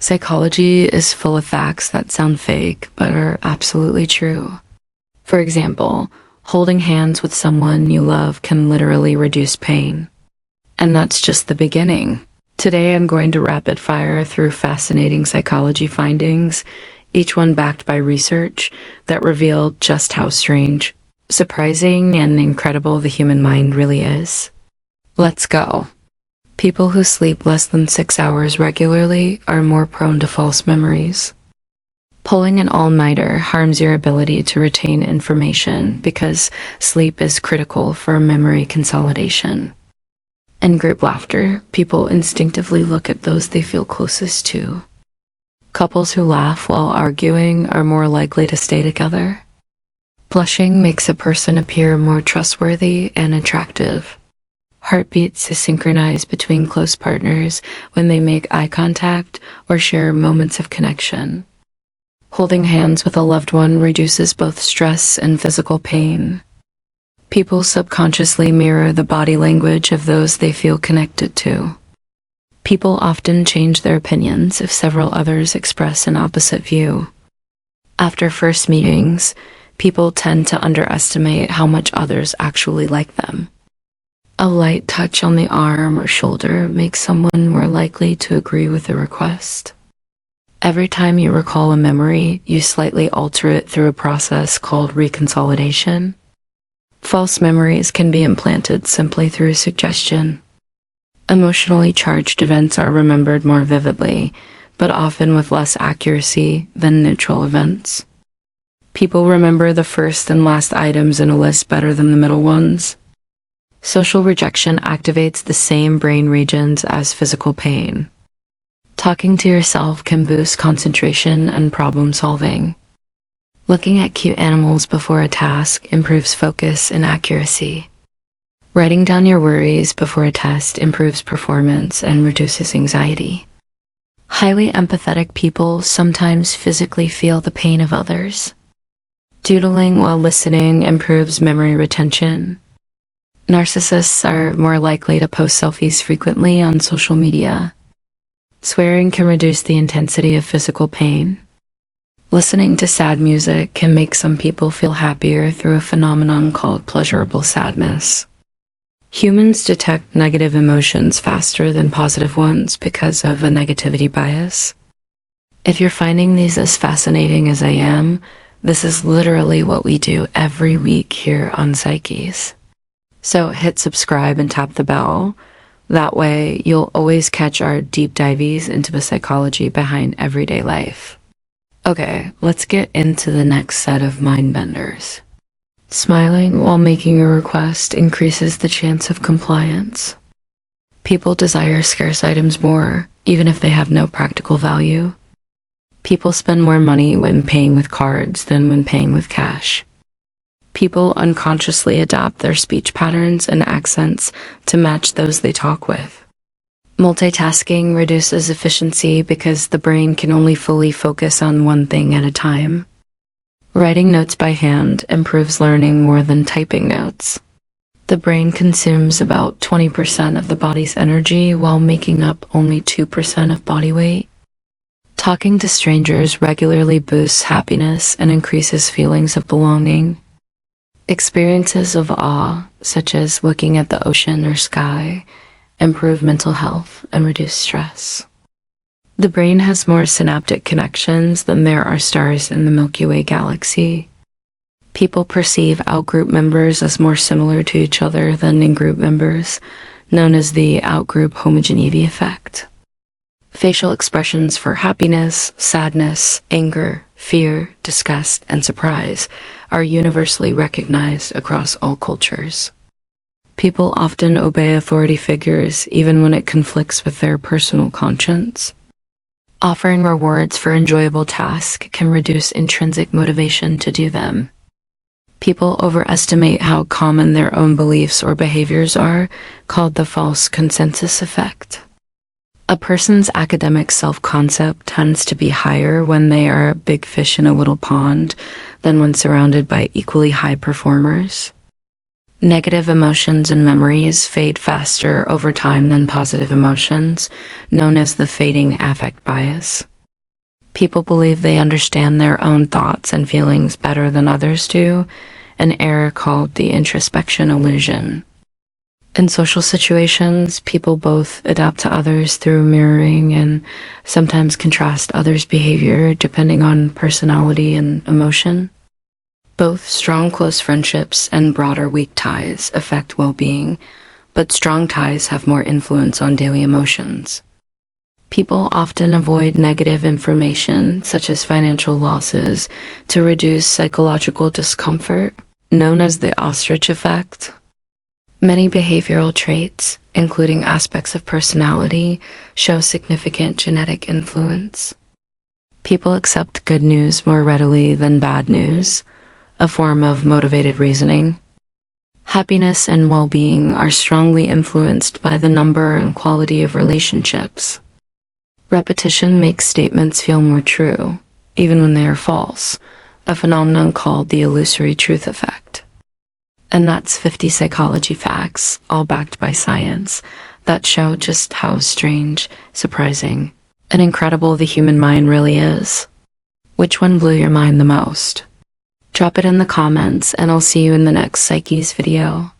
Psychology is full of facts that sound fake, but are absolutely true. For example, holding hands with someone you love can literally reduce pain. And that's just the beginning. Today I'm going to rapid fire through fascinating psychology findings, each one backed by research that revealed just how strange, surprising, and incredible the human mind really is. Let's go. People who sleep less than 6 hours regularly are more prone to false memories. Pulling an all-nighter harms your ability to retain information because sleep is critical for memory consolidation. In group laughter, people instinctively look at those they feel closest to. Couples who laugh while arguing are more likely to stay together. Blushing makes a person appear more trustworthy and attractive. Heartbeats synchronize between close partners when they make eye contact or share moments of connection. Holding hands with a loved one reduces both stress and physical pain. People subconsciously mirror the body language of those they feel connected to. People often change their opinions if several others express an opposite view. After first meetings, people tend to underestimate how much others actually like them. A light touch on the arm or shoulder makes someone more likely to agree with a request. Every time you recall a memory, you slightly alter it through a process called reconsolidation. False memories can be implanted simply through suggestion. Emotionally charged events are remembered more vividly, but often with less accuracy than neutral events. People remember the first and last items in a list better than the middle ones. Social rejection activates the same brain regions as physical pain. Talking to yourself can boost concentration and problem solving. Looking at cute animals before a task improves focus and accuracy. Writing down your worries before a test improves performance and reduces anxiety. Highly empathetic people sometimes physically feel the pain of others. Doodling while listening improves memory retention. Narcissists are more likely to post selfies frequently on social media. Swearing can reduce the intensity of physical pain. Listening to sad music can make some people feel happier through a phenomenon called pleasurable sadness. Humans detect negative emotions faster than positive ones because of a negativity bias. If you're finding these as fascinating as I am, this is literally what we do every week here on PsycKeys. So hit subscribe and tap the bell. That way you'll always catch our deep dives into the psychology behind everyday life. Okay, let's get into the next set of mind benders. Smiling while making a request increases the chance of compliance. People desire scarce items more, even if they have no practical value. People spend more money when paying with cards than when paying with cash. People unconsciously adapt their speech patterns and accents to match those they talk with. Multitasking reduces efficiency because the brain can only fully focus on one thing at a time. Writing notes by hand improves learning more than typing notes. The brain consumes about 20% of the body's energy while making up only 2% of body weight. Talking to strangers regularly boosts happiness and increases feelings of belonging. Experiences of awe, such as looking at the ocean or sky, improve mental health and reduce stress. The brain has more synaptic connections than there are stars in the Milky Way galaxy. People perceive out-group members as more similar to each other than in-group members, known as the out-group homogeneity effect. Facial expressions for happiness, sadness, anger, fear, disgust, and surprise are universally recognized across all cultures. People often obey authority figures even when it conflicts with their personal conscience. Offering rewards for enjoyable tasks can reduce intrinsic motivation to do them. People overestimate how common their own beliefs or behaviors are, called the false consensus effect. A person's academic self-concept tends to be higher when they are a big fish in a little pond than when surrounded by equally high performers. Negative emotions and memories fade faster over time than positive emotions, known as the fading affect bias. People believe they understand their own thoughts and feelings better than others do, an error called the introspection illusion. In social situations, people both adapt to others through mirroring and sometimes contrast others' behavior depending on personality and emotion. Both strong close friendships and broader weak ties affect well-being, but strong ties have more influence on daily emotions. People often avoid negative information, such as financial losses, to reduce psychological discomfort, known as the ostrich effect. Many behavioral traits, including aspects of personality, show significant genetic influence. People accept good news more readily than bad news, a form of motivated reasoning. Happiness and well-being are strongly influenced by the number and quality of relationships. Repetition makes statements feel more true, even when they are false, a phenomenon called the illusory truth effect. And that's 50 psychology facts, all backed by science, that show just how strange, surprising, and incredible the human mind really is. Which one blew your mind the most? Drop it in the comments, and I'll see you in the next PsycKeys video.